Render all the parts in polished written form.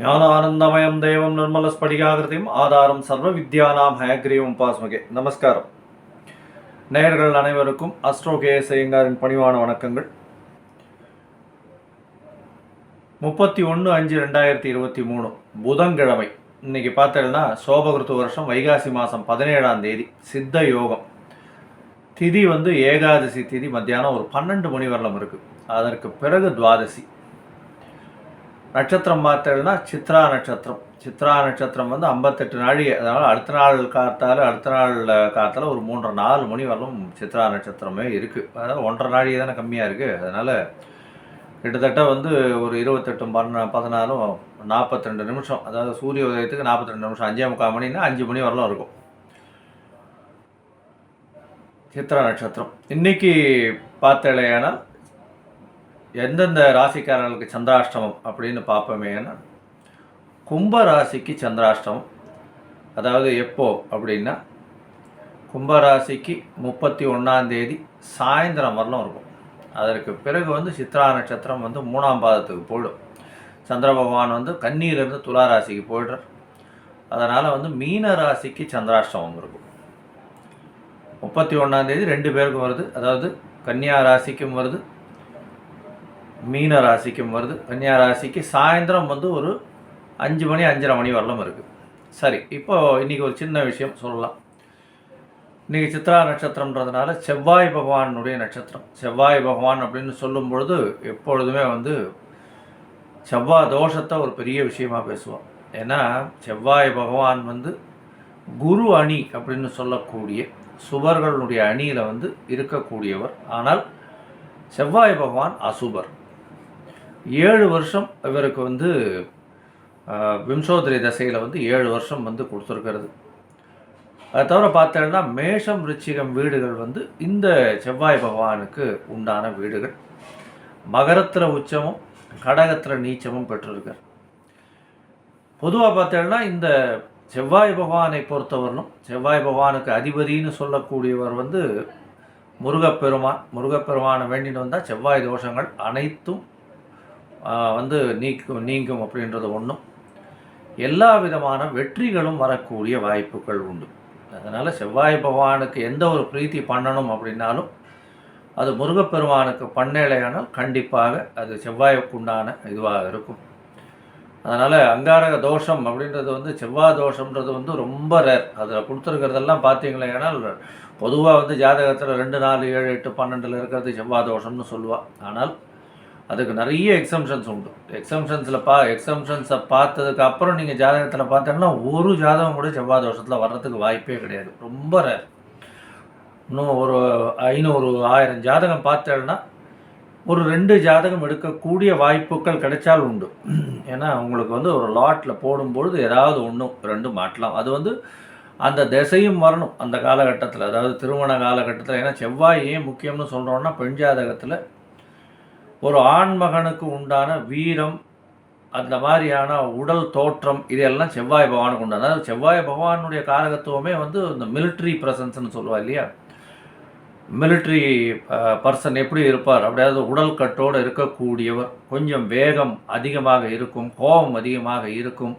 ஞானானந்தமயம் தேவம் நிர்மலஸ்படிகாகிருதியும் ஆதாரம் சர்வ வித்யானாம் ஹயக்ரீவம் உபாஸ்மகே. நமஸ்காரம். நேயர்கள் அனைவருக்கும் அஸ்ட்ரோ கேஎஸ் ஐயங்காரின் பணிவான வணக்கங்கள். 31/5/2023 புதன்கிழமை. இன்னைக்கு பார்த்தீங்கன்னா சோபகிருத்து வருஷம் வைகாசி மாதம் 17ஆம் தேதி, சித்த யோகம். திதி ஏகாதசி திதி மத்தியானம் ஒரு 12 மணி வரலாம் இருக்குது. அதற்கு பிறகு துவாதசி. நட்சத்திரம் பார்த்தேன்னா சித்ரா நட்சத்திரம். சித்ரா நட்சத்திரம் 58 நாழி, அதனால் அடுத்த நாள் காலத்தால் ஒரு 3-4 மணி வரலும் சித்ரா நட்சத்திரமே இருக்குது. அதாவது 1.5 நாழி தானே கம்மியாக இருக்குது. அதனால் கிட்டத்தட்ட ஒரு 28-14 42 நிமிஷம், அதாவது சூரிய உதயத்துக்கு 42 நிமிஷம், 5:45 மணின்னா 5 மணி வரலாம் இருக்கும் சித்ரா நட்சத்திரம். இன்றைக்கி பார்த்தேனால் எந்தெந்த ராசிக்காரர்களுக்கு சந்திராஷ்டமம் அப்படின்னு பார்ப்போமேனா, கும்ப ராசிக்கு சந்திராஷ்டமம். அதாவது எப்போ அப்படின்னா கும்பராசிக்கு 31ஆம் தேதி சாயந்தரம் வரலாம் இருக்கும். அதற்கு பிறகு சித்ரா நட்சத்திரம் 3ஆம் பாதத்துக்கு போயிடும். சந்திர பகவான் கன்னியிலிருந்து துலா ராசிக்கு போய்டுறார். அதனால் மீன ராசிக்கு சந்திராஷ்டமம் இருக்கும். 31ஆம் தேதி 2 பேருக்கும் வருது. அதாவது கன்னியா ராசிக்கும் வருது, மீன ராசிக்கும் வருது. கன்னியா ராசிக்கு சாயந்தரம் ஒரு 5 மணி 5:30 மணி வரலாம் இருக்குது. சரி, இப்போது இன்றைக்கி ஒரு சின்ன விஷயம் சொல்லலாம். இன்றைக்கி சித்ரா நட்சத்திரம்ன்றதுனால செவ்வாய் பகவானுடைய நட்சத்திரம். செவ்வாய் பகவான் அப்படின்னு சொல்லும் பொழுது எப்பொழுதுமே செவ்வாய் தோஷத்தை ஒரு பெரிய விஷயமாக பேசுவோம். ஏன்னா செவ்வாய் பகவான் குரு அணி அப்படின்னு சொல்லக்கூடிய சுபர்களுடைய அணியில் இருக்கக்கூடியவர். ஆனால் செவ்வாய் பகவான் அசுபர். 7 வருஷம் இவருக்கு விம்சோதரி தசையில் 7 வருஷம் கொடுத்துருக்கிறது. அதை தவிர பார்த்தோம்னா மேஷம் ரிச்சிகம் வீடுகள் இந்த செவ்வாய் பகவானுக்கு உண்டான வீடுகள். மகரத்தில் உச்சமும் கடகத்தில் நீச்சமும் பெற்றிருக்கார். பொதுவாக பார்த்தோம்னா இந்த செவ்வாய் பகவானை பொறுத்தவரையிலும் செவ்வாய் பகவானுக்கு அதிபதினு சொல்லக்கூடியவர் முருகப்பெருமான். முருகப்பெருமானை வேண்டின்னு வந்தால் செவ்வாய் தோஷங்கள் அனைத்தும் நீங்கும் அப்படின்றது ஒன்றும். எல்லா விதமான வெற்றிகளும் வரக்கூடிய வாய்ப்புகள் உண்டு. அதனால் செவ்வாய் பகவானுக்கு எந்த ஒரு பிரீத்தி பண்ணணும் அப்படின்னாலும் அது முருகப்பெருமானுக்கு பண்ணலையானால் கண்டிப்பாக அது செவ்வாய்க்கு உண்டான இதுவாக இருக்கும். அதனால் அங்காரக தோஷம் அப்படின்றது செவ்வாய் தோஷம்ன்றது ரொம்ப ரேர். அதில் கொடுத்துருக்கிறதெல்லாம் பார்த்தீங்களேனால் பொதுவாக ஜாதகத்தில் 2, 4, 7, 8, 12 இருக்கிறது செவ்வாய் தோஷம்னு சொல்லுவாள். ஆனால் அதுக்கு நிறைய எக்ஸம்ஷன்ஸ் உண்டு. எக்ஸம்ஷன்ஸை பார்த்ததுக்கு அப்புறம் நீங்கள் ஜாதகத்தில் பார்த்தோன்னா ஒரு ஜாதகம் கூட செவ்வாய் தோஷத்தில் வர்றதுக்கு வாய்ப்பே கிடையாது. ரொம்ப ரேர். இன்னும் ஒரு 500, 1000 ஜாதகம் பார்த்தேன்னா ஒரு 2 ஜாதகம் எடுக்கக்கூடிய வாய்ப்புகள் கிடைச்சால் உண்டு. ஏன்னா உங்களுக்கு ஒரு லாட்டில் போடும்பொழுது ஏதாவது 1, 2 மாட்டலாம். அது அந்த திசையும் வரணும் அந்த காலகட்டத்தில், அதாவது திருமண காலகட்டத்தில். ஏன்னா செவ்வாய் ஏன் முக்கியம்னு சொல்கிறோன்னா, பெண் ஜாதகத்தில் ஒரு ஆண்மகனுக்கு உண்டான வீரம், அந்த மாதிரியான உடல் தோற்றம், இதெல்லாம் செவ்வாய் பகவானுக்கு உண்டான. அதாவது செவ்வாய் பகவானுடைய காரகத்துவமே இந்த மிலிட்ரி ப்ரெசன்ஸ்னு சொல்லுவா இல்லையா. மிலிட்ரி பர்சன் எப்படி இருப்பார், அப்படியாவது உடல் கட்டோடு இருக்கக்கூடியவர். கொஞ்சம் வேகம் அதிகமாக இருக்கும், கோபம் அதிகமாக இருக்கும்,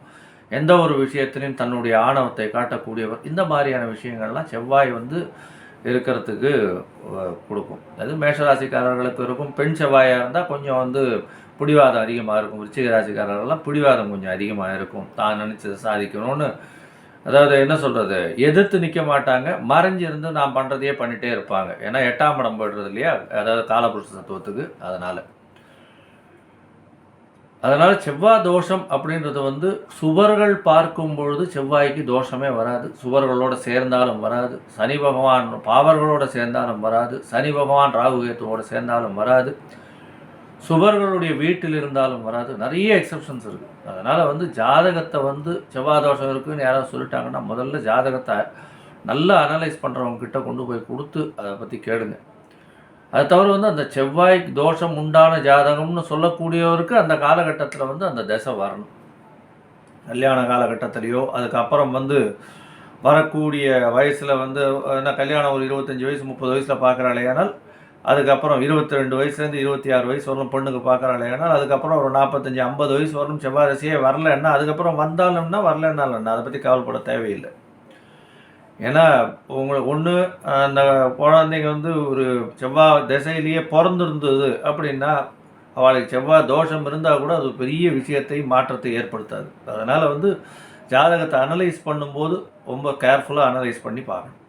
எந்த ஒரு விஷயத்திலையும் தன்னுடைய ஆணவத்தை காட்டக்கூடியவர். இந்த மாதிரியான விஷயங்கள்லாம் செவ்வாய் இருக்கிறதுக்கு கொடுக்கும். அது மேஷராசிக்காரர்களுக்கு இருக்கும். பெண் செவ்வாயாக இருந்தால் கொஞ்சம் பிடிவாதம் அதிகமாக இருக்கும். விருச்சிக ராசிக்காரர்கள்லாம் பிடிவாதம் கொஞ்சம் அதிகமாக இருக்கும். தான் நினச்சதை சாதிக்கணும்னு, அதாவது என்ன சொல்கிறது, எதிர்த்து நிற்க மாட்டாங்க, மறைஞ்சிருந்து நான் பண்ணுறதையே பண்ணிகிட்டே இருப்பாங்க. ஏன்னா 8ஆம் இடம் போய்டுறது இல்லையா, அதாவது காலபுருஷ தத்துவத்துக்கு. அதனால் செவ்வாய் தோஷம் அப்படின்றது சுவர்கள் பார்க்கும் பொழுது செவ்வாய்க்கு தோஷமே வராது. சுவர்களோடு சேர்ந்தாலும் வராது. சனி பகவான் பாவர்களோடு சேர்ந்தாலும் வராது. சனி பகவான் ராகு கேத்துவோடு சேர்ந்தாலும் வராது. சுவர்களுடைய வீட்டில் இருந்தாலும் வராது. நிறைய எக்ஸப்ஷன்ஸ் இருக்குது. அதனால் ஜாதகத்தை செவ்வாய் தோஷம் இருக்குதுன்னு யாராவது சொல்லிட்டாங்கன்னா முதல்ல ஜாதகத்தை நல்லா அனலைஸ் பண்ணுறவங்கக்கிட்ட கொண்டு போய் கொடுத்து அதை பற்றி கேளுங்க. அது தவிர அந்த செவ்வாய் தோஷம் உண்டான ஜாதகம்னு சொல்லக்கூடியவருக்கு அந்த காலகட்டத்தில் அந்த தசை வரணும். கல்யாண காலகட்டத்திலையோ அதுக்கப்புறம் வரக்கூடிய வயசில் என்ன கல்யாணம் ஒரு 25 வயசு 30 வயசில் பார்க்குறாளேயானால் அதுக்கப்புறம் 22 வயசுலேருந்து 26 வயசு வரலும் பொண்ணுக்கு பார்க்குறாள். ஏன்னா அதுக்கப்புறம் ஒரு 45 50 வயசு வரலும் செவ்வாய் தசையே வரலன்னா, அதுக்கப்புறம் வந்தாலும்னா வரலன்னாலும் என்ன, அதை பற்றி கவலைப்பட தேவையில்லை. ஏன்னா உங்களுக்கு ஒன்று அந்த குழந்தைங்க வந்து ஒரு செவ்வாய் திசையிலேயே பிறந்திருந்தது அப்படின்னா, அவளுக்கு செவ்வாய் தோஷம் இருந்தால் கூட அது பெரிய விஷயத்தை மாற்றத்தை ஏற்படுத்தாது. அதனால் வந்து ஜாதகத்தை அனலைஸ் பண்ணும்போது ரொம்ப கேர்ஃபுல்லாக அனலைஸ் பண்ணி பார்க்கணும்.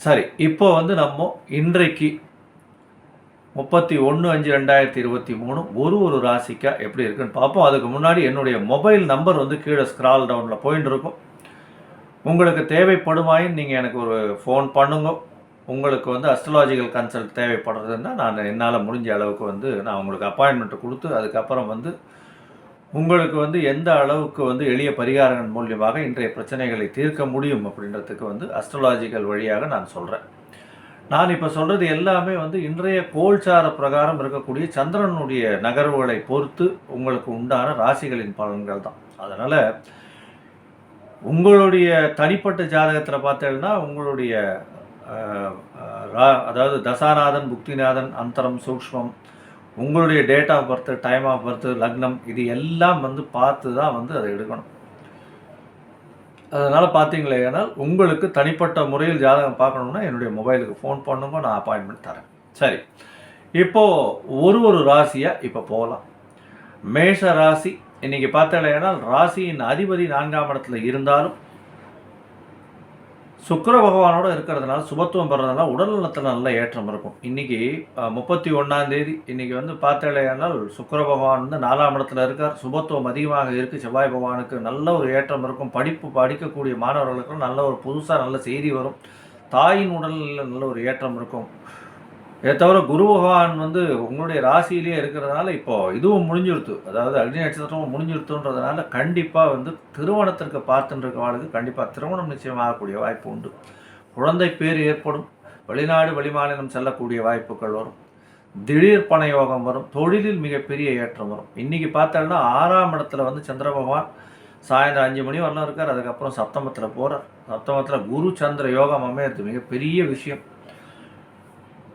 சரி, இப்போ வந்து நம்ம இன்றைக்கு 31/5/2023 ஒரு ராசிக்கா எப்படி இருக்குன்னு பார்ப்போம். அதுக்கு முன்னாடி என்னுடைய மொபைல் நம்பர் வந்து கீழே ஸ்க்ரால் டவுனில் போயின்னு இருக்கும். உங்களுக்கு தேவைப்படுமாயின் நீங்கள் எனக்கு ஒரு ஃபோன் பண்ணுங்க. உங்களுக்கு வந்து அஸ்ட்ராலாஜிக்கல் கன்சல்ட் தேவைப்படுறதுன்னா நான் என்னால் முடிஞ்ச அளவுக்கு வந்து நான் உங்களுக்கு அப்பாயின்மெண்ட்டு கொடுத்து அதுக்கப்புறம் வந்து உங்களுக்கு வந்து எந்த அளவுக்கு வந்து எளிய பரிகாரங்கள் மூலியமாக இன்றைய பிரச்சனைகளை தீர்க்க முடியும் அப்படின்றதுக்கு வந்து அஸ்ட்ராலாஜிக்கல் வழியாக நான் சொல்கிறேன். நான் இப்போ சொல்கிறது எல்லாமே வந்து இன்றைய கோல்சார பிரகாரம் இருக்கக்கூடிய சந்திரனுடைய நகர்வுகளை பொறுத்து உங்களுக்கு உண்டான ராசிகளின் பலன்கள் தான். அதனால் உங்களுடைய தனிப்பட்ட ஜாதகத்தில் பார்த்தீங்கன்னா உங்களுடைய அதாவது தசாநாதன், புக்திநாதன், அந்தரம், சூக்ஷ்மம், உங்களுடைய date of birth, time of birth, லக்னம், இது எல்லாம் வந்து பார்த்து தான் வந்து அதை எடுக்கணும். அதனால் பார்த்தீங்களே, ஏன்னால் உங்களுக்கு தனிப்பட்ட முறையில் ஜாதகம் பார்க்கணுன்னா என்னுடைய மொபைலுக்கு ஃபோன் பண்ணுங்க, நான் அப்பாயின்மெண்ட் தரேன். சரி, இப்போது ஒரு ராசியாக இப்போ போகலாம். மேஷ ராசி இன்றைக்கி பார்த்தேன்னா ராசியின் அதிபதி 4ஆம் இடத்துல இருந்தாலும் சுக்கிர பகவானோட இருக்கிறதுனால சுபத்துவம் பெறதுனால உடல் நலத்தில் நல்ல ஏற்றம் இருக்கும். இன்றைக்கி 31ஆம் தேதி இன்றைக்கி வந்து பார்த்தேனால் சுக்கிர பகவான் வந்து 4ஆம் இடத்துல இருக்கார். சுபத்துவம் அதிகமாக இருக்குது. செவ்வாய் பகவானுக்கு நல்ல ஒரு ஏற்றம் இருக்கும். படிக்கக்கூடிய மாணவர்களுக்கும் நல்ல ஒரு புதுசாக நல்ல செய்தி வரும். தாயின் உடலில் நல்ல ஒரு ஏற்றம் இருக்கும். இதை தவிர குரு பகவான் வந்து உங்களுடைய ராசியிலே இருக்கிறதுனால இப்போது இதுவும் முடிஞ்சிருத்து, அதாவது அக்னி நட்சத்திரமும் முடிஞ்சிருத்துன்றதுனால கண்டிப்பாக வந்து திருமணத்திற்கு பார்த்துருக்கவாளுக்கு கண்டிப்பாக திருமணம் நிச்சயமாகக்கூடிய வாய்ப்பு உண்டு. குழந்தை பேர் ஏற்படும். வெளிநாடு வெளிமாநிலம் செல்லக்கூடிய வாய்ப்புகள் வரும். திடீர் பண யோகம் வரும். தொழிலில் மிகப்பெரிய ஏற்றம் வரும். இன்றைக்கி பார்த்தோன்னா 6ஆம் இடத்துல வந்து சந்திர பகவான் சாயந்தரம் 5 மணி வரலாம் இருக்கார். அதுக்கப்புறம் சப்தமத்தில் போகிறார். சப்தமத்தில் குரு சந்திர யோகம் அமையிறது மிகப்பெரிய விஷயம்.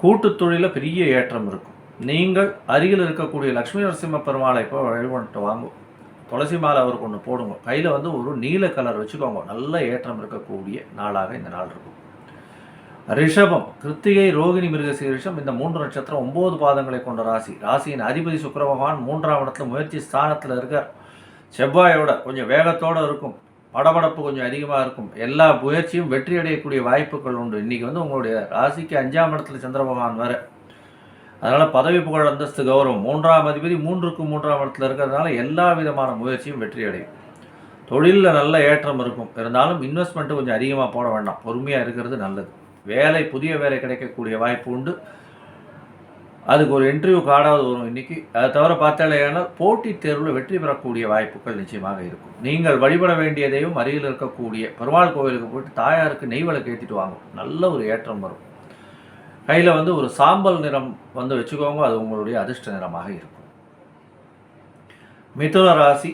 கூட்டு தொழிலில் பெரிய ஏற்றம் இருக்கும். நீங்கள் அருகில் இருக்கக்கூடிய லக்ஷ்மி நரசிம்ம பெருமாளை இப்போ வழிபட்டு வாங்கும். துளசி மாலை அவருக்கு ஒன்று போடுங்க. கையில் வந்து ஒரு நீல கலர் வச்சுக்கோங்க. நல்ல ஏற்றம் இருக்கக்கூடிய நாளாக இந்த நாள் இருக்கும். ரிஷபம், கிருத்திகை, ரோகிணி, மிருகசீரிஷம், இந்த 3 நட்சத்திரம் 9 பாதங்களை கொண்ட ராசி. ராசியின் அதிபதி சுக்கிர பகவான் 3ஆம் இடத்துல முயற்சி ஸ்தானத்தில் இருக்கார். செவ்வாயோட கொஞ்சம் வேகத்தோடு இருக்கும். படபடப்பு கொஞ்சம் அதிகமாக இருக்கும். எல்லா முயற்சியும் வெற்றி அடையக்கூடிய வாய்ப்புகள் உண்டு. இன்றைக்கி வந்து உங்களுடைய ராசிக்கு 5ஆம் இடத்துல சந்திர பகவான் வேறு. அதனால் பதவி, புகழ், அந்தஸ்து, கௌரவம், 3ஆம் அதிபதி 3ஆம் இடத்துல இருக்கிறதுனால எல்லா விதமான முயற்சியும் வெற்றி அடையும். தொழிலில் நல்ல ஏற்றம் இருக்கும். இருந்தாலும் இன்வெஸ்ட்மெண்ட்டு கொஞ்சம் அதிகமாக போட வேண்டாம். பொறுமையாக இருக்கிறது நல்லது. வேலை, புதிய வேலை கிடைக்கக்கூடிய வாய்ப்பு உண்டு. அதுக்கு ஒரு இன்டர்வியூ கார்டாவது வரும் இன்றைக்கி. அதை தவிர பார்த்தாலேனா போட்டித் தேர்வில் வெற்றி பெறக்கூடிய வாய்ப்புகள் நிச்சயமாக இருக்கும். நீங்கள் வழிபட வேண்டியதையும் அருகில் இருக்கக்கூடிய பெருமாள் கோவிலுக்கு போய்ட்டு தாயாருக்கு நெய் விளக்கு ஏற்றிட்டு வாங்கும். நல்ல ஒரு ஏற்றம் வரும். கையில் வந்து ஒரு சாம்பல் நிறம் வந்து வச்சுக்கோங்க. அது உங்களுடைய அதிர்ஷ்ட நிறமாக இருக்கும். மிதுன ராசி,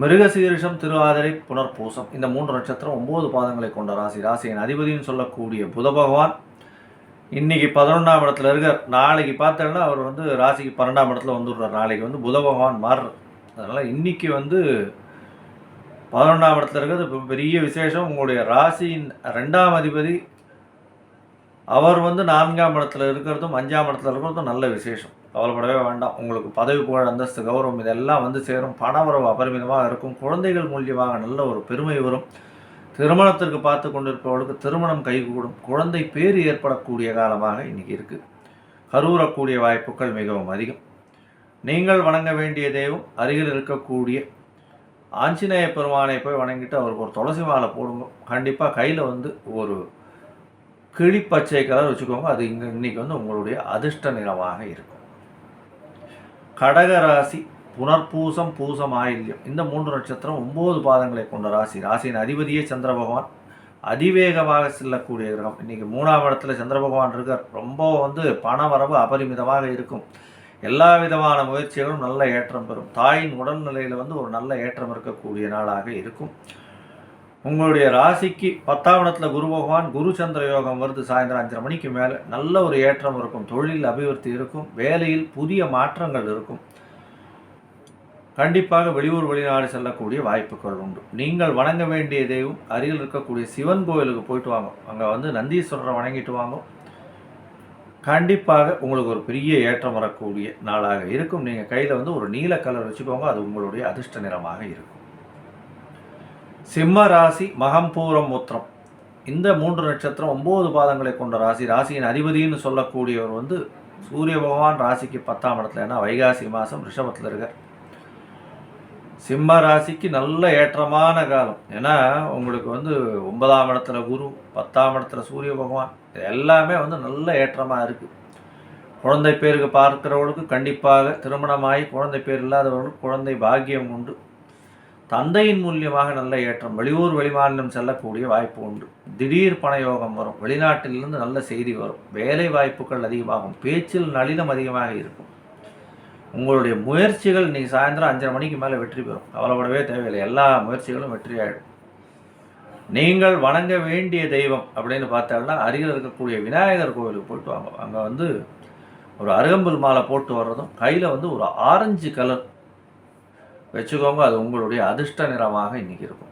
மிருகசீரிஷம், திருவாதிரை, புனர்பூசம், இந்த 3 நட்சத்திரம் 9 பாதங்களை கொண்ட ராசி. ராசியின் அதிபதினு சொல்லக்கூடிய புத பகவான் இன்றைக்கி 11ஆம் இடத்துல இருக்கார். நாளைக்கு பார்த்தோன்னா அவர் வந்து ராசிக்கு 12ஆம் இடத்துல வந்துடுறார். நாளைக்கு வந்து புத பகவான் மாறுறார். அதனால் இன்றைக்கி வந்து 11ஆம் இடத்துல இருக்கிறது பெரிய விசேஷம். உங்களுடைய ராசியின் 2ஆம் அதிபதி அவர் வந்து 4ஆம் இடத்துல இருக்கிறதும் 5ஆம் இடத்துல இருக்கிறதும் நல்ல விசேஷம். கவலைப்படவே வேண்டாம். உங்களுக்கு பதவி, புகழ், அந்தஸ்து, கௌரவம் இதெல்லாம் வந்து சேரும். பணவரவு அபரிமிதமாக இருக்கும். குழந்தைகள் மூலியமாக நல்ல ஒரு பெருமை வரும். திருமணத்திற்கு பார்த்து கொண்டிருப்பவர்களுக்கு திருமணம் கைகூடும். குழந்தை பேர் ஏற்படக்கூடிய காலமாக இன்றைக்கி இருக்குது. கருவுறக்கூடிய வாய்ப்புகள் மிகவும் அதிகம். நீங்கள் வணங்க வேண்டிய தெய்வம் அருகில் இருக்கக்கூடிய ஆஞ்சநேய பெருமானை போய் வணங்கிட்டு அவருக்கு ஒரு துளசி மாலை போடுங்க. கண்டிப்பாக கையில் வந்து ஒரு கிளிப்பச்சை கலர் வச்சுக்கோங்க. அது இன்றைக்கி வந்து உங்களுடைய அதிர்ஷ்ட நிறமாக இருக்கும். கடகராசி, புனர்பூசம், பூசம், ஆயில்யம், இந்த 3 நட்சத்திரம் 9 பாதங்களை கொண்ட ராசி. ராசியின் அதிபதியே சந்திர பகவான். அதிவேகமாக செல்லக்கூடிய கிரகம். இன்றைக்கி 3ஆம் இடத்துல சந்திர பகவான் இருக்கார். ரொம்ப வந்து பண வரவு அபரிமிதமாக இருக்கும். எல்லா விதமான முயற்சிகளும் நல்ல ஏற்றம் பெறும். தாயின் உடல்நிலையில் வந்து ஒரு நல்ல ஏற்றம் இருக்கக்கூடிய நாளாக இருக்கும். உங்களுடைய ராசிக்கு 10ஆம் இடத்துல குரு பகவான், குரு சந்திர யோகம் வருது. சாயந்தரம் 5:30 மணிக்கு மேலே நல்ல ஒரு ஏற்றம் இருக்கும். தொழில் அபிவிருத்தி இருக்கும். வேலையில் புதிய மாற்றங்கள் இருக்கும். கண்டிப்பாக வெளியூர் வெளிநாடு செல்லக்கூடிய வாய்ப்புகள் உண்டு. நீங்கள் வணங்க வேண்டிய தெய்வம் அருகில் இருக்கக்கூடிய சிவன் கோயிலுக்கு போயிட்டு வாங்க. அங்கே நந்தீஸ்வரரை வணங்கிட்டு வாங்க. கண்டிப்பாக உங்களுக்கு ஒரு பெரிய ஏற்றம் வரக்கூடிய நாளாக இருக்கும். நீங்கள் கையில் ஒரு நீல கலர் வச்சுக்கோங்க. அது உங்களுடைய அதிர்ஷ்ட நிறமாக இருக்கும். சிம்ம ராசி, மகம், பூரம், உத்திரம் இந்த 3 நட்சத்திரம் 9 பாதங்களை கொண்ட ராசி. ராசியின் அதிபதினு சொல்லக்கூடியவர் சூரிய பகவான் ராசிக்கு 10ஆம் இடத்துல. ஏன்னா வைகாசி மாதம் ரிஷபத்தில் இருக்கார். சிம்ம ராசிக்கு நல்ல ஏற்றமான காலம். ஏன்னா உங்களுக்கு 9ஆம் இடத்துல குரு, 10ஆம் இடத்துல சூரிய பகவான், எல்லாமே நல்ல ஏற்றமாக இருக்குது. குழந்தை பேருக்கு பார்க்கிறவர்களுக்கு கண்டிப்பாக திருமணமாகி குழந்தை பேர் இல்லாதவர்களுக்கு குழந்தை பாக்கியம் உண்டு. தந்தையின் மூலியமாக நல்ல ஏற்றம். வெளியூர் வெளிமாநிலம் செல்லக்கூடிய வாய்ப்பு உண்டு. திடீர் பணயோகம் வரும். வெளிநாட்டிலிருந்து நல்ல செய்தி வரும். வேலை வாய்ப்புகள் அதிகமாகும். பேச்சில் நளினம் அதிகமாக இருக்கும். உங்களுடைய முயற்சிகள் நீங்கள் சாயந்தரம் 5:30 மணிக்கு மேலே வெற்றி பெறும். கவலைப்படவே தேவையில்லை. எல்லா முயற்சிகளும் வெற்றியாயிடும். நீங்கள் வணங்க வேண்டிய தெய்வம் அப்படின்னு பார்த்தாங்கன்னா அருகில் இருக்கக்கூடிய விநாயகர் கோவிலுக்கு போயிட்டு வாங்க. அங்கே ஒரு அருகம்புல் மாலை போட்டு வர்றதும் கையில் ஒரு ஆரஞ்சு கலர் வச்சுக்கோங்க. அது உங்களுடைய அதிர்ஷ்ட நிறமாக இன்னைக்கு இருக்கும்.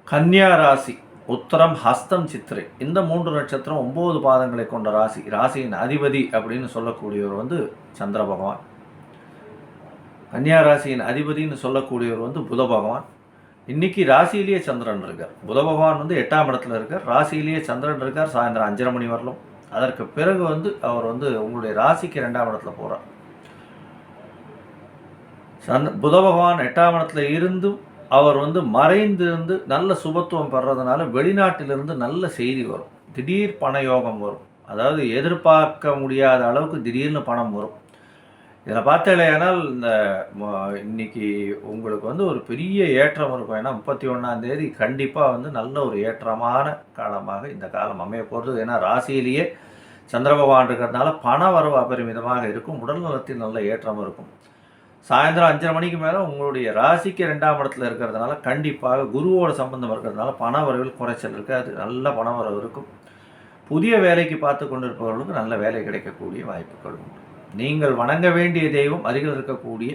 கன்னியா ராசி, உத்தரம், ஹஸ்தம், சித்திரை இந்த 3 நட்சத்திரம் 9 பாதங்களை கொண்ட ராசி. ராசியின் அதிபதி அப்படின்னு சொல்லக்கூடியவர் சந்திர பகவான். கன்னியா ராசியின் அதிபதினு சொல்லக்கூடியவர் புத பகவான். இன்னைக்கு ராசியிலேயே சந்திரன் இருக்கார். புத பகவான் 8ஆம் இடத்துல இருக்கார். ராசியிலேயே சந்திரன் இருக்கார். சாயந்தரம் 5:30 மணி வரலும். அதற்கு பிறகு அவர் உங்களுடைய ராசிக்கு 2ஆம் இடத்துல போகிறார். புத பகவான் 8ஆம் இடத்துல இருந்தும் அவர் மறைந்து இருந்து நல்ல சுபத்துவம் பெறதுனால வெளிநாட்டிலிருந்து நல்ல செய்தி வரும். திடீர் பணயோகம் வரும். அதாவது எதிர்பார்க்க முடியாத அளவுக்கு திடீர்னு பணம் வரும். இதில் பார்த்தீங்களேனால் இன்னைக்கு உங்களுக்கு ஒரு பெரிய ஏற்றம் இருக்கும். ஏன்னா 31ஆம் தேதி கண்டிப்பாக நல்ல ஒரு ஏற்றமான காலமாக இந்த காலம் அமைய போகிறது. ஏன்னா ராசியிலேயே சந்திர பகவான் இருக்கிறதுனால பண வரவு அபரிமிதமாக இருக்கும். உடல் நலத்தில் நல்ல ஏற்றம் இருக்கும். சாயந்தரம் 5:30 மணிக்கு மேலே உங்களுடைய ராசிக்கு 2ஆம் இடத்துல இருக்கிறதுனால கண்டிப்பாக குருவோட சம்பந்தம் இருக்கிறதுனால பண வரவில் குறைச்சல் இருக்குது. அது நல்ல பண வரவு இருக்கும். புதிய வேலைக்கு பார்த்து கொண்டிருப்பவர்களுக்கு நல்ல வேலை கிடைக்கக்கூடிய வாய்ப்புகள் உண்டு. நீங்கள் வணங்க வேண்டிய தெய்வம் அருகில் இருக்கக்கூடிய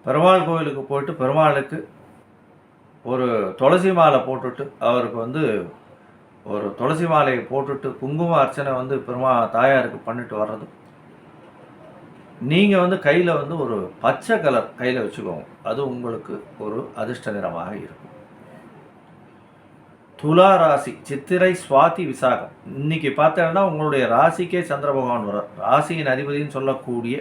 பெருமாள் கோயிலுக்கு போயிட்டு பெருமாளுக்கு ஒரு துளசி மாலை போட்டுட்டு அவருக்கு ஒரு துளசி மாலையை போட்டுட்டு குங்கும அர்ச்சனை தாயாருக்கு பண்ணிட்டு வர்றது. நீங்கள் கையில் ஒரு பச்சை கலர் கையில் வச்சுக்கோங்க. அது உங்களுக்கு ஒரு அதிர்ஷ்ட நிறமாக இருக்கும். துலா ராசி, சித்திரை, சுவாதி, விசாகம் இன்னைக்கு பார்த்தீங்கன்னா உங்களுடைய ராசிக்கே சந்திர பகவான் வர. ராசியின் அதிபதினு சொல்லக்கூடிய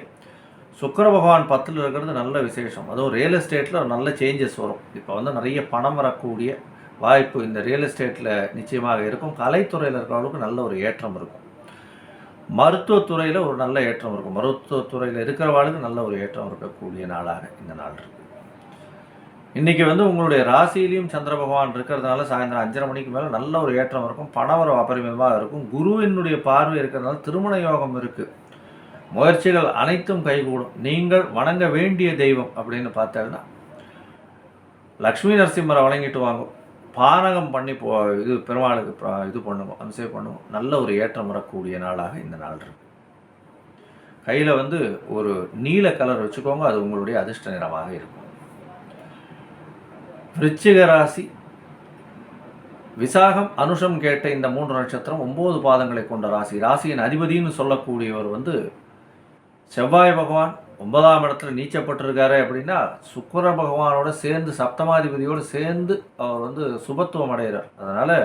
சுக்கிர பகவான் 10ல் இருக்கிறது நல்ல விசேஷம். அதுவும் ரியல் எஸ்டேட்டில் நல்ல சேஞ்சஸ் வரும். இப்போ நிறைய பணம் வரக்கூடிய வாய்ப்பு இந்த ரியல் எஸ்டேட்டில் நிச்சயமாக இருக்கும். கலைத்துறையில் இருக்கிறவங்களுக்கு நல்ல ஒரு ஏற்றம் இருக்கும். மருத்துவத்துறையில் ஒரு நல்ல ஏற்றம் இருக்கும். மருத்துவத்துறையில் இருக்கிறவாளுக்கு நல்ல ஒரு ஏற்றம் இருக்கக்கூடிய நாளாக இந்த நாள் இருக்குது. இன்றைக்கி உங்களுடைய ராசியிலையும் சந்திர பகவான் இருக்கிறதுனால சாயந்தரம் 5:30 மணிக்கு மேலே நல்ல ஒரு ஏற்றம் இருக்கும். பணவரவு அபரிமிதமாக இருக்கும். குருவினுடைய பார்வை இருக்கிறதுனால திருமண யோகம் இருக்குது. முயற்சிகள் அனைத்தும் கைகூடும். நீங்கள் வணங்க வேண்டிய தெய்வம் அப்படின்னு பார்த்தீங்கன்னா லக்ஷ்மி நரசிம்மரை வணங்கிட்டு வாங்க. பானகம் பண்ணி பெருமாளுக்கு பண்ணுவோம், அபிஷேகம் பண்ணுவோம். நல்ல ஒரு ஏற்றம் வரக்கூடிய நாளாக இந்த நாள் இருக்கு. கையில் ஒரு நீல கலர் வச்சுக்கோங்க. அது உங்களுடைய அதிர்ஷ்ட நிறமாக இருக்கும். விருச்சிக ராசி, விசாகம், அனுஷம் கேட்ட இந்த 3 நட்சத்திரம் 9 பாதங்களை கொண்ட ராசி. ராசியின் அதிபதினு சொல்லக்கூடியவர் செவ்வாய் பகவான் 9ஆம் இடத்துல நீச்சப்பட்டிருக்காரு. அப்படின்னா சுக்கிர பகவானோட சேர்ந்து சப்தமாதிபதியோடு சேர்ந்து அவர் சுபத்துவம் அடைகிறார். அதனால்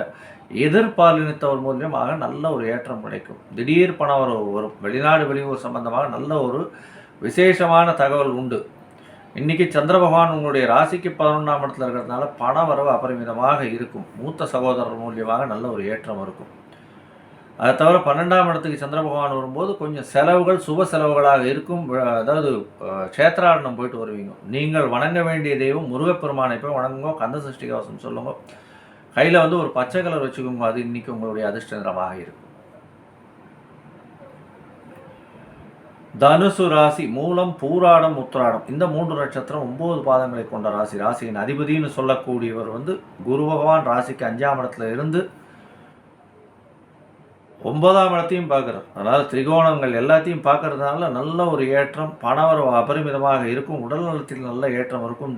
எதிர்பாலினத்தவர் மூலியமாக நல்ல ஒரு ஏற்றம் கிடைக்கும். திடீர் பண வரவு வரும். வெளிநாடு வெளியூர் சம்பந்தமாக நல்ல ஒரு விசேஷமான தகவல் உண்டு. இன்றைக்கி சந்திர பகவான் உங்களுடைய ராசிக்கு 11ஆம் இடத்துல இருக்கிறதுனால பண வரவு அபரிமிதமாக இருக்கும். மூத்த சகோதரர் மூலியமாக நல்ல ஒரு ஏற்றம் இருக்கும். அதை தவிர 12ஆம் இடத்துக்கு சந்திர பகவான் வரும்போது கொஞ்சம் செலவுகள் சுப செலவுகளாக இருக்கும். அதாவது க்ஷேத்ராடனம் போயிட்டு வருவீங்க. நீங்கள் வணங்க வேண்டிய தெய்வம் முருகப்பெருமானை போய் வணங்குங்க. கந்த சஷ்டி கவசம் சொல்லுங்க. கையில் ஒரு பச்சை கலர் வச்சுக்கோங்க. அது இன்றைக்கி உங்களுடைய அதிர்ஷ்ட நிறமாக இருக்கும். தனுசு ராசி மூலம், பூராடம், உத்திராடம் இந்த 3 நட்சத்திரம் 9 பாதங்களை கொண்ட ராசி. ராசியின் அதிபதினு சொல்லக்கூடியவர் குரு பகவான் ராசிக்கு 5ஆம் இடத்துல இருந்து 9ஆம் இடத்தையும் பார்க்குறார். அதனால் திரிகோணங்கள் எல்லாத்தையும் பார்க்கறதுனால நல்ல ஒரு ஏற்றம், பணவரவு அபரிமிதமாக இருக்கும், உடல் நலத்தில் நல்ல ஏற்றம் இருக்கும்.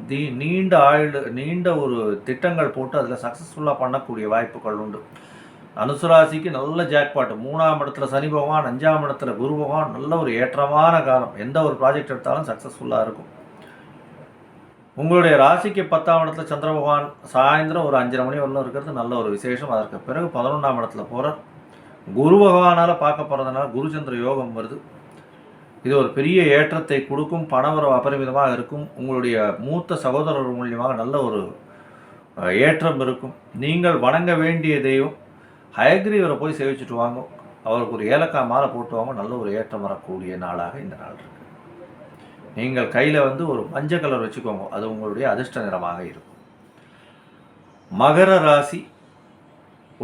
நீண்ட ஒரு திட்டங்கள் போட்டு அதில் சக்ஸஸ்ஃபுல்லாக பண்ணக்கூடிய வாய்ப்புகள் உண்டு. தனுசு ராசிக்கு நல்ல ஜாக்பாட். 3ஆம் இடத்துல சனி பகவான், 5ஆம் இடத்துல குரு பகவான், நல்ல ஒரு ஏற்றமான காலம். எந்த ஒரு ப்ராஜெக்ட் எடுத்தாலும் சக்ஸஸ்ஃபுல்லாக இருக்கும். உங்களுடைய ராசிக்கு 10ஆம் இடத்துல சந்திர பகவான் சாயந்தரம் ஒரு 5:30 மணி வரலும் இருக்கிறது நல்ல ஒரு விசேஷம். அதற்கு பிறகு 11ஆம் இடத்துல போகிறார். குரு பகவானால் பார்க்க போகிறதுனால குருச்சந்திர யோகம் வருது. இது ஒரு பெரிய ஏற்றத்தை கொடுக்கும், பணவரவு அபரிமிதமாக இருக்கும். உங்களுடைய மூத்த சகோதரர் மூலியமாக நல்ல ஒரு ஏற்றம் இருக்கும். நீங்கள் வணங்க வேண்டிய தெய்வம் ஹயக்ரீவரை போய் சேவிச்சுட்டு வாங்க. அவருக்கு ஒரு ஏலக்காய் மாலை போட்டு வாங்க. நல்ல ஒரு ஏற்றம் வரக்கூடிய நாளாக இந்த நாள் இருக்குது. நீங்கள் கையில் ஒரு மஞ்சள் கலர் வச்சுக்கோங்க, அது உங்களுடைய அதிர்ஷ்ட நிறமாக இருக்கும். மகர ராசி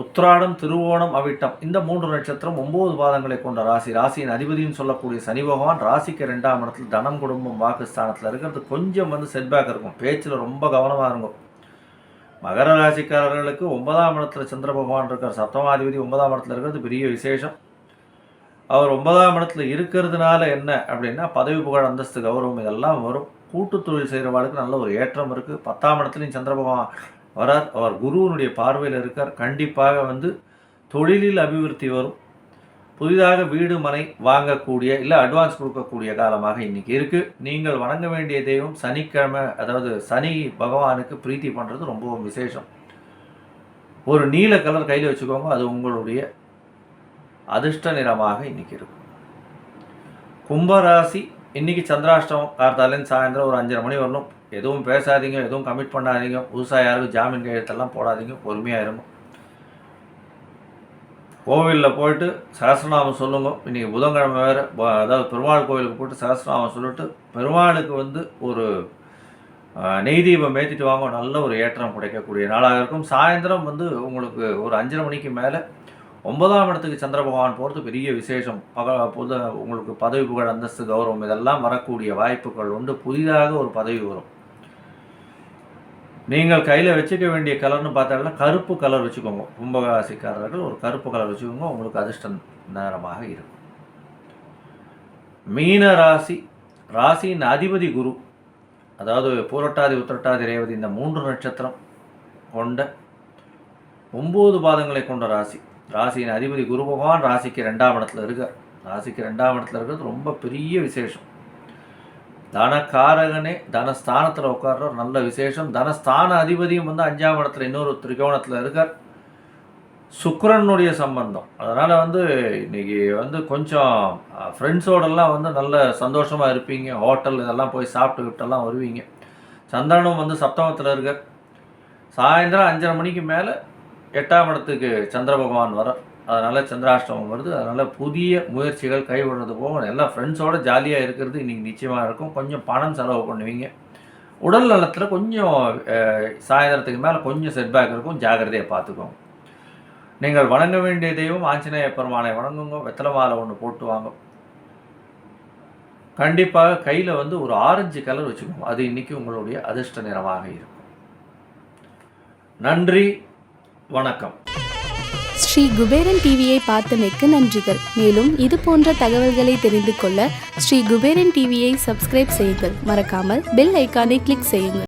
உத்திராடம், திருவோணம், அவிட்டம் இந்த 3 நட்சத்திரம் 9 பாதங்களை கொண்ட ராசி. ராசியின் அதிபதினு சொல்லக்கூடிய சனி பகவான் ராசிக்கு 2ஆம் இடத்துல தனம், குடும்பம், வாக்குஸ்தானத்தில் இருக்கிறது கொஞ்சம் செட்பேக் இருக்கும். பேச்சில் ரொம்ப கவனமாக இருக்கும். மகர ராசிக்காரர்களுக்கு 9ஆம் இடத்துல சந்திர பகவான் இருக்கார். சப்தமாதிபதி 9ஆம் இடத்துல இருக்கிறது பெரிய விசேஷம். அவர் 9ஆம் இடத்துல இருக்கிறதுனால என்ன அப்படின்னா பதவி, புகழ், அந்தஸ்து, கௌரவம் இதெல்லாம் வரும். கூட்டு தொழில் செய்கிறவாளுக்கு நல்ல ஒரு ஏற்றம் இருக்குது. 10ஆம் இடத்துலையும் சந்திர பகவான் வரார். அவர் குருவனுடைய பார்வையில் இருக்கார். கண்டிப்பாக தொழிலில் அபிவிருத்தி வரும். புதிதாக வீடு, மனை வாங்கக்கூடிய இல்லை அட்வான்ஸ் கொடுக்கக்கூடிய காலமாக இன்றைக்கி இருக்குது. நீங்கள் வணங்க வேண்டிய தெய்வம் சனிக்கிழமை, அதாவது சனி பகவானுக்கு பிரீத்தி பண்ணுறது ரொம்பவும் விசேஷம். ஒரு நீல கலர் கையில் வச்சுக்கோங்க, அது உங்களுடைய அதிர்ஷ்ட நிறமாக இன்றைக்கி இருக்கும். கும்பராசி இன்றைக்கி சந்திராஷ்டமம். கார்த்தாலேருந்து சாயந்தரம் ஒரு 5:30 மணி வரணும். எதுவும் பேசாதீங்க, எதுவும் கமிட் பண்ணாதீங்க, புதுசாக யாருக்கும் ஜாமீன் கையெழுத்தெல்லாம் போடாதீங்க, பொறுமையாக இருங்க. கோவிலில் போயிட்டு சகஸ்ரநாமம் சொல்லுங்க. இன்றைக்கி புதன்கிழமை வேறு, அதாவது பெருமாள் கோவிலுக்கு போய்ட்டு சகஸ்ரநாமம் சொல்லிட்டு பெருமாளுக்கு ஒரு நெய் தீபம் ஏற்றிட்டு வாங்க. நல்ல ஒரு ஏற்றம் கிடைக்கக்கூடிய நாளாக இருக்கும். சாயந்தரம் உங்களுக்கு ஒரு 5:30 மணிக்கு மேலே 9ஆம் இடத்துக்கு சந்திர பகவான் போகிறது பெரிய விசேஷம். உங்களுக்கு பதவி, புகழ், அந்தஸ்து, கௌரவம் இதெல்லாம் வரக்கூடிய வாய்ப்புகள் உண்டு. புதிதாக ஒரு பதவி வரும். நீங்கள் கையில் வச்சுக்க வேண்டிய கலர்னு பார்த்தாங்கன்னா கருப்பு கலர் வச்சுக்கோங்க. கும்பராசிக்காரர்கள் ஒரு கருப்பு கலர் வச்சுக்கோங்க, உங்களுக்கு அதிர்ஷ்ட நேரமாக இருக்கும். மீன ராசி ராசியின் அதிபதி குரு, அதாவது பூரட்டாதி, உத்திரட்டாதி, ரேவதி இந்த 3 நட்சத்திரம் கொண்ட 9 பாதங்களை கொண்ட ராசி. ராசியின் அதிபதி குரு பகவான் ராசிக்கு 2ஆம் இடத்துல இருக்கார். ராசிக்கு 2ஆம் இடத்துல இருக்கிறது ரொம்ப பெரிய விசேஷம். தனக்காரகனே தனஸ்தானத்தில் உட்கார்ற நல்ல விசேஷம். தனஸ்தான அதிபதியும் 5ஆம் இடத்துல இன்னொரு திரிகோணத்தில் இருக்கார். சுக்கிரனுடைய சம்பந்தம். அதனால் இன்றைக்கி கொஞ்சம் ஃப்ரெண்ட்ஸோடெல்லாம் நல்ல சந்தோஷமாக இருப்பீங்க. ஹோட்டல் இதெல்லாம் போய் சாப்பிட்டுக்கிட்டெல்லாம் வருவீங்க. சந்திரனும் சப்தமத்தில் இருக்கார். சாயந்தரம் 5:30 மணிக்கு மேலே 8ஆம் இடத்துக்கு சந்திர பகவான் வர, அதனால் சந்திராஷ்டமம் வருது. அதனால் புதிய முயற்சிகள் கைவிடுறது போக எல்லாம் ஃப்ரெண்ட்ஸோடு ஜாலியாக இருக்கிறது இன்றைக்கி நிச்சயமாக இருக்கும். கொஞ்சம் பணம் செலவு பண்ணுவீங்க. உடல் நலத்தில் கொஞ்சம் சாயந்தரத்துக்கு மேலே கொஞ்சம் செட்பேக் இருக்கும், ஜாகிரதையை பார்த்துக்கோங்க. நீங்கள் வணங்க வேண்டிய தெய்வம் ஆஞ்சநேய பெருமானை வணங்குங்க. வெத்தலை மாலை ஒன்று போட்டு வாங்க. கண்டிப்பாக கையில் ஒரு ஆரஞ்சு கலர் வச்சுக்கோங்க, அது இன்றைக்கி உங்களுடைய அதிர்ஷ்ட நிறமாக இருக்கும். நன்றி, வணக்கம். ஸ்ரீ குபேரன் டிவியை பார்த்தமைக்கு நன்றிகள். மேலும் இது போன்ற தகவல்களை தெரிந்து கொள்ள ஸ்ரீ குபேரன் டிவியை சப்ஸ்கிரைப் செய்யுங்கள். மறக்காமல் பெல் ஐக்கானை கிளிக் செய்யுங்கள்.